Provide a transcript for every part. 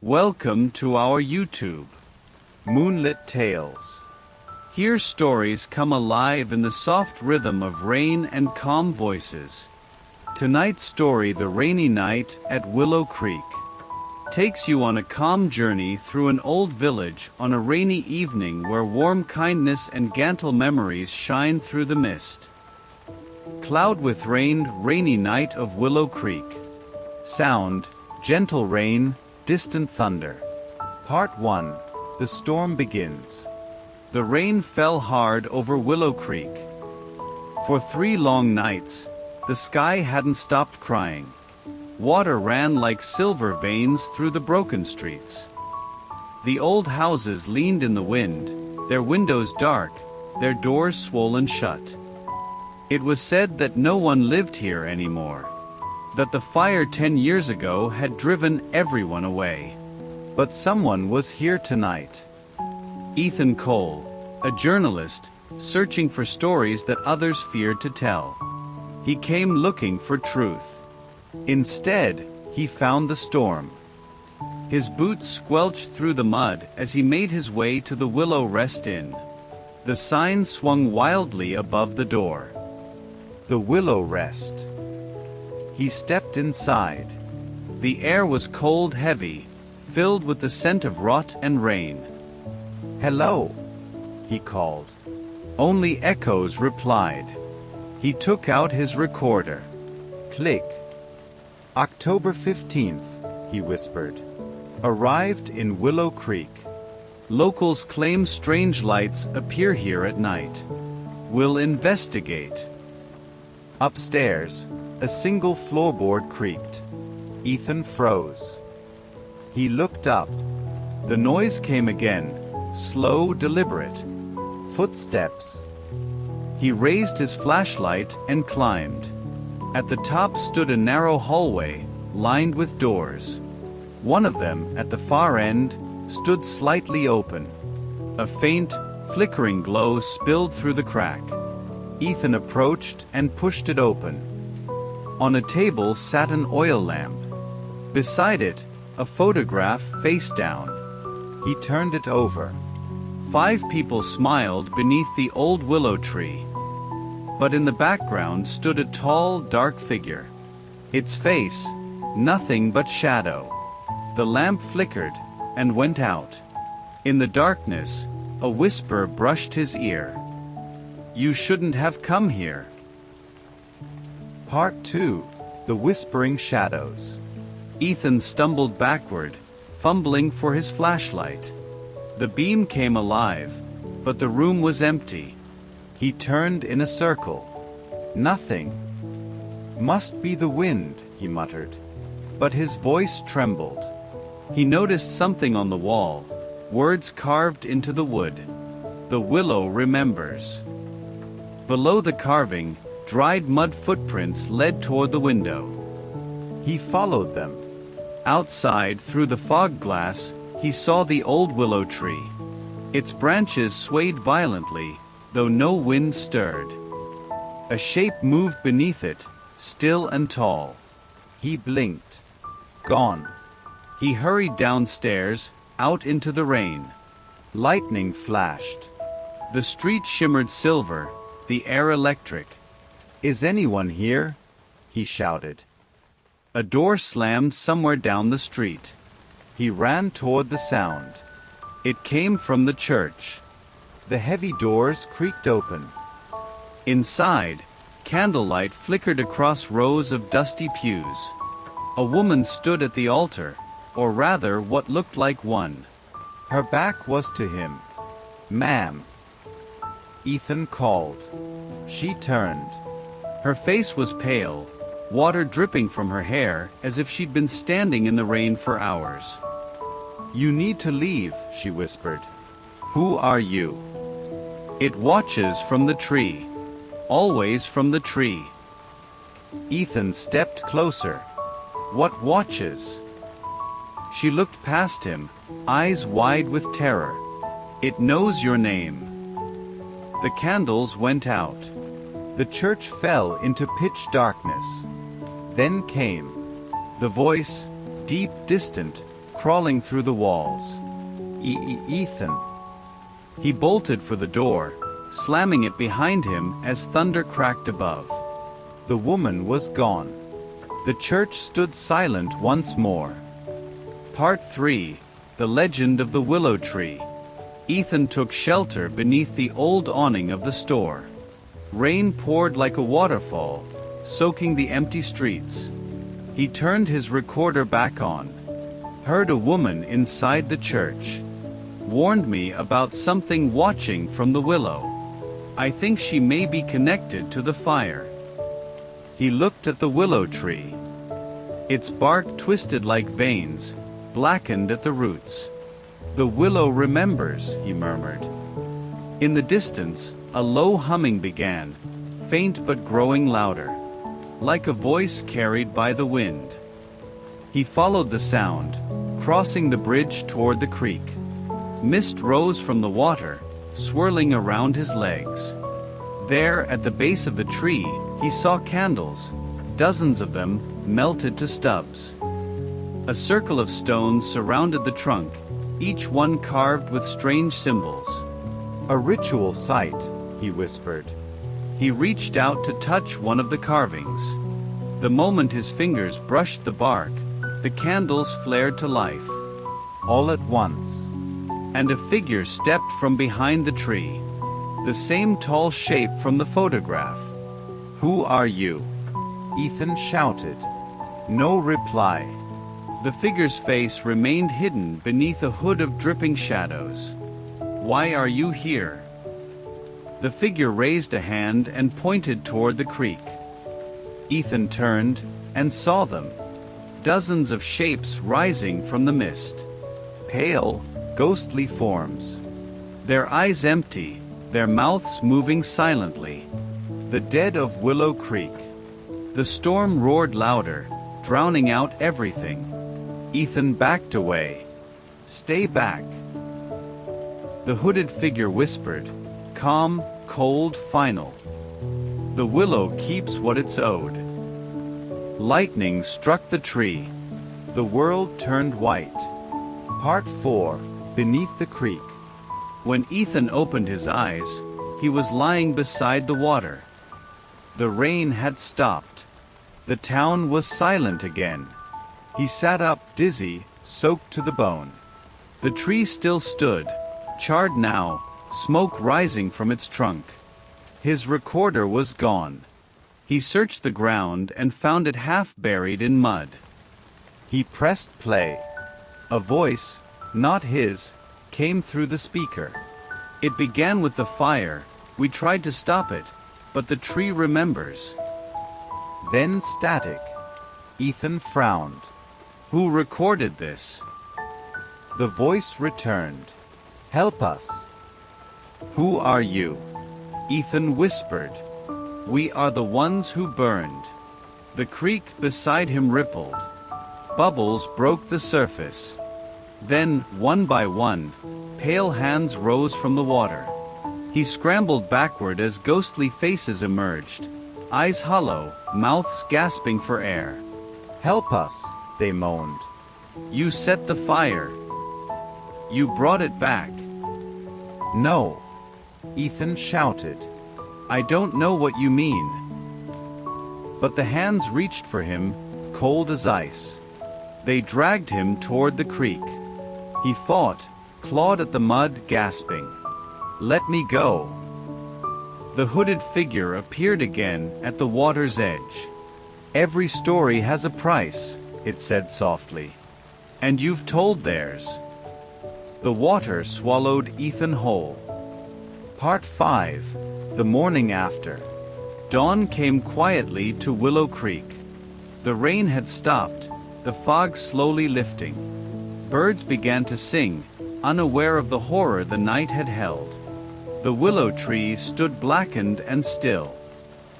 Welcome to our YouTube, Moonlit Tales. Here stories come alive in the soft rhythm of rain and calm voices. Tonight's story, The Rainy Night at Willow Creek, takes you on a calm journey through an old village on a rainy evening where warm kindness and gentle memories shine through the mist. Cloud with rain, rainy night of Willow Creek. Sound, gentle rain, distant thunder. Part 1. The storm begins. The rain fell hard over Willow Creek. For 3 long nights, the sky hadn't stopped crying. Water ran like silver veins through the broken streets. The old houses leaned in the wind, their windows dark, their doors swollen shut. It was said that no one lived here anymore, that the fire 10 years ago had driven everyone away. But someone was here tonight. Ethan Cole, a journalist, searching for stories that others feared to tell. He came looking for truth. Instead, he found the storm. His boots squelched through the mud as he made his way to the Willow Rest Inn. The sign swung wildly above the door. The Willow Rest. He stepped inside. The air was cold, heavy, filled with the scent of rot and rain. "Hello," he called. Only echoes replied. He took out his recorder. Click. October 15th, he whispered. Arrived in Willow Creek. Locals claim strange lights appear here at night. Will investigate. Upstairs, a single floorboard creaked. Ethan froze. He looked up. The noise came again, slow, deliberate. Footsteps. He raised his flashlight and climbed. At the top stood a narrow hallway, lined with doors. One of them, at the far end, stood slightly open. A faint, flickering glow spilled through the crack. Ethan approached and pushed it open. On a table sat an oil lamp. Beside it, a photograph face down. He turned it over. 5 people smiled beneath the old willow tree. But in the background stood a tall, dark figure. Its face, nothing but shadow. The lamp flickered and went out. In the darkness, a whisper brushed his ear. "You shouldn't have come here." Part 2. The Whispering Shadows. Ethan stumbled backward, fumbling for his flashlight. The beam came alive, but the room was empty. He turned in a circle. Nothing. "Must be the wind," he muttered. But his voice trembled. He noticed something on the wall, words carved into the wood. "The willow remembers." Below the carving, dried mud footprints led toward the window. He followed them. Outside, through the fog glass, he saw the old willow tree. Its branches swayed violently, though no wind stirred. A shape moved beneath it, still and tall. He blinked. Gone. He hurried downstairs, out into the rain. Lightning flashed. The street shimmered silver, the air electric. "Is anyone here?" he shouted. A door slammed somewhere down the street. He ran toward the sound. It came from the church. The heavy doors creaked open. Inside, candlelight flickered across rows of dusty pews. A woman stood at the altar, or rather what looked like one. Her back was to him. "Ma'am." Ethan called. She turned. Her face was pale, water dripping from her hair as if she'd been standing in the rain for hours. "You need to leave," she whispered. "Who are you?" "It watches from the tree. Always from the tree." Ethan stepped closer. "What watches?" She looked past him, eyes wide with terror. "It knows your name." The candles went out. The church fell into pitch darkness. Then came the voice, deep, distant, crawling through the walls. Ethan. He bolted for the door, slamming it behind him as thunder cracked above. The woman was gone. The church stood silent once more. Part 3. The Legend of the Willow Tree. Ethan took shelter beneath the old awning of the store. Rain poured like a waterfall, soaking the empty streets. He turned his recorder back on. Heard a woman inside the church. Warned me about something watching from the willow. I think she may be connected to the fire. He looked at the willow tree. Its bark twisted like veins, blackened at the roots. The willow remembers, he murmured. In the distance, a low humming began, faint but growing louder, like a voice carried by the wind. He followed the sound, crossing the bridge toward the creek. Mist rose from the water, swirling around his legs. There, at the base of the tree, he saw candles, dozens of them, melted to stubs. A circle of stones surrounded the trunk, each one carved with strange symbols. "A ritual site," he whispered. He reached out to touch one of the carvings. The moment his fingers brushed the bark, the candles flared to life. All at once. And a figure stepped from behind the tree. The same tall shape from the photograph. "Who are you?" Ethan shouted. No reply. The figure's face remained hidden beneath a hood of dripping shadows. "Why are you here?" The figure raised a hand and pointed toward the creek. Ethan turned and saw them. Dozens of shapes rising from the mist. Pale, ghostly forms. Their eyes empty, their mouths moving silently. The dead of Willow Creek. The storm roared louder, drowning out everything. Ethan backed away. "Stay back." The hooded figure whispered, calm, cold, final. "The willow keeps what it's owed." Lightning struck the tree. The world turned white. Part 4. Beneath the creek. When Ethan opened his eyes, he was lying beside the water. The rain had stopped. The town was silent again. He sat up, dizzy, soaked to the bone. The tree still stood, charred now, smoke rising from its trunk. His recorder was gone. He searched the ground and found it half buried in mud. He pressed play. A voice, not his, came through the speaker. It began with the fire. "We tried to stop it, but the tree remembers." Then static. Ethan frowned. "Who recorded this?" The voice returned. "Help us." "Who are you?" Ethan whispered. "We are the ones who burned." The creek beside him rippled. Bubbles broke the surface. Then, one by one, pale hands rose from the water. He scrambled backward as ghostly faces emerged, eyes hollow, mouths gasping for air. "Help us," they moaned. "You set the fire. You brought it back." "No," Ethan shouted. "I don't know what you mean." But the hands reached for him, cold as ice. They dragged him toward the creek. He fought, clawed at the mud, gasping. "Let me go." The hooded figure appeared again at the water's edge. "Every story has a price," it said softly. "And you've told theirs." The water swallowed Ethan whole. Part 5. The morning after. Dawn came quietly to Willow Creek. The rain had stopped, the fog slowly lifting. Birds began to sing, unaware of the horror the night had held. The willow tree stood blackened and still.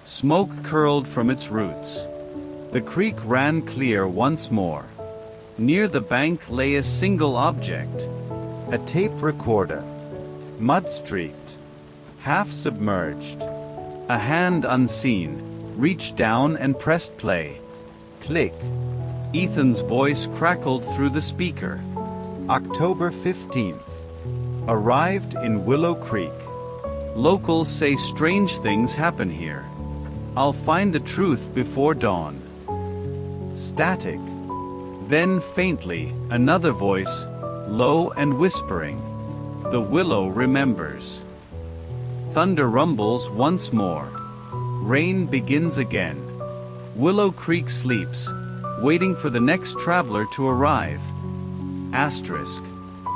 Smoke curled from its roots. The creek ran clear once more. Near the bank lay a single object. A tape recorder. Mud-streaked. Half submerged. A hand unseen reached down and pressed play. Click. Ethan's voice crackled through the speaker. October 15th. Arrived in Willow Creek. Locals say strange things happen here. I'll find the truth before dawn. Static. Then faintly, another voice, low and whispering. The willow remembers. Thunder rumbles once more. Rain begins again. Willow Creek sleeps, waiting for the next traveler to arrive. Asterisk.